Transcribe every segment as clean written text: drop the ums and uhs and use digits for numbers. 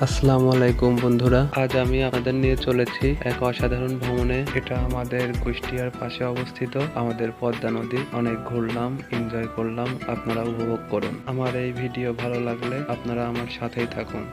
আসসালামু আলাইকুম বন্ধুরা, আজ আমি আপনাদের নিয়ে চলেছি এক অসাধারণ ভ্রমণে। এটা আমাদের কুষ্টিয়ার পাশে অবস্থিত আমাদের পদ্মা নদী। অনেক ঘুরলাম, এনজয় করলাম, আপনারা উপভোগ করুন। আমার এই ভিডিও ভালো লাগলে আপনারা আমার সাথেই থাকুন।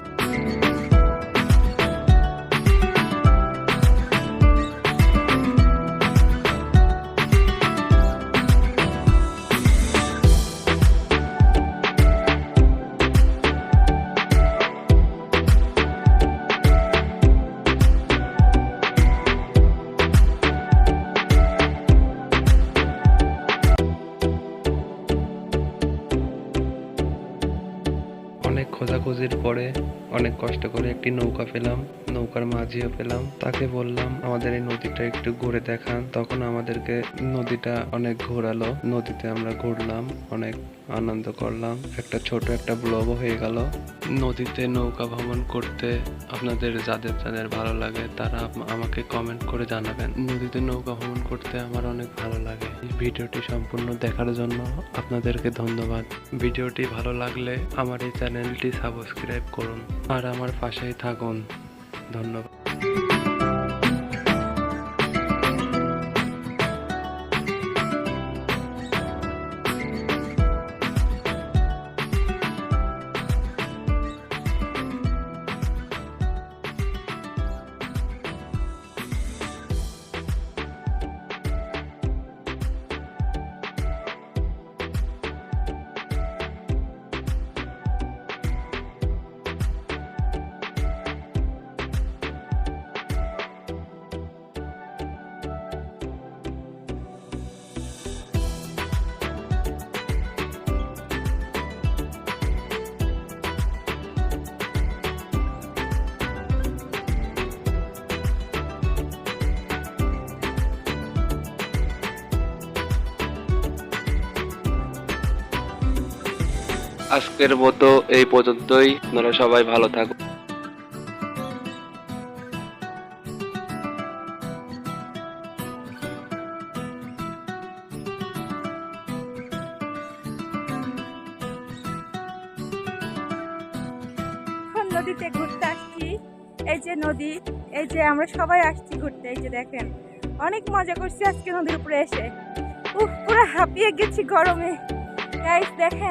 অনেক খোঁজাখুঁজির পরে অনেক কষ্ট করে একটি নৌকা পেলাম, নৌকার মাঝিও পেলাম। তাকে বললাম আমাদের এই নদীটা একটু ঘুরে দেখান। তখন আমাদেরকে নদীটা অনেক ঘোরালো। নদীতে আমরা ঘুরলাম, অনেক আনন্দ করলাম। একটা ব্লগও হয়ে গেল। নদীতে নৌকা ভ্রমণ করতে আপনাদের যাদের ভালো লাগে তারা আমাকে কমেন্ট করে জানাবেন। নদীতে নৌকা ভ্রমণ করতে আমার অনেক ভালো লাগে। এই ভিডিওটি সম্পূর্ণ দেখার জন্য আপনাদেরকে ধন্যবাদ। ভিডিওটি ভালো লাগলে আমার এই চ্যানেলটি সাবস্ক্রাইব করুন আর আমার পাশেই থাকুন। ধন্যবাদ। আজকের মতো এই পর্যন্তই। আপনারা সবাই ভালো থাকুন। নদীতে ঘুরতে আসছি। এই যে নদী, এই যে আমরা সবাই আসছি ঘুরতে। এই যে দেখেন, অনেক মজা করছি আজকে নদীর উপরে এসে। পুরো হাঁপিয়ে গেছি গরমে। গাইস দেখেন।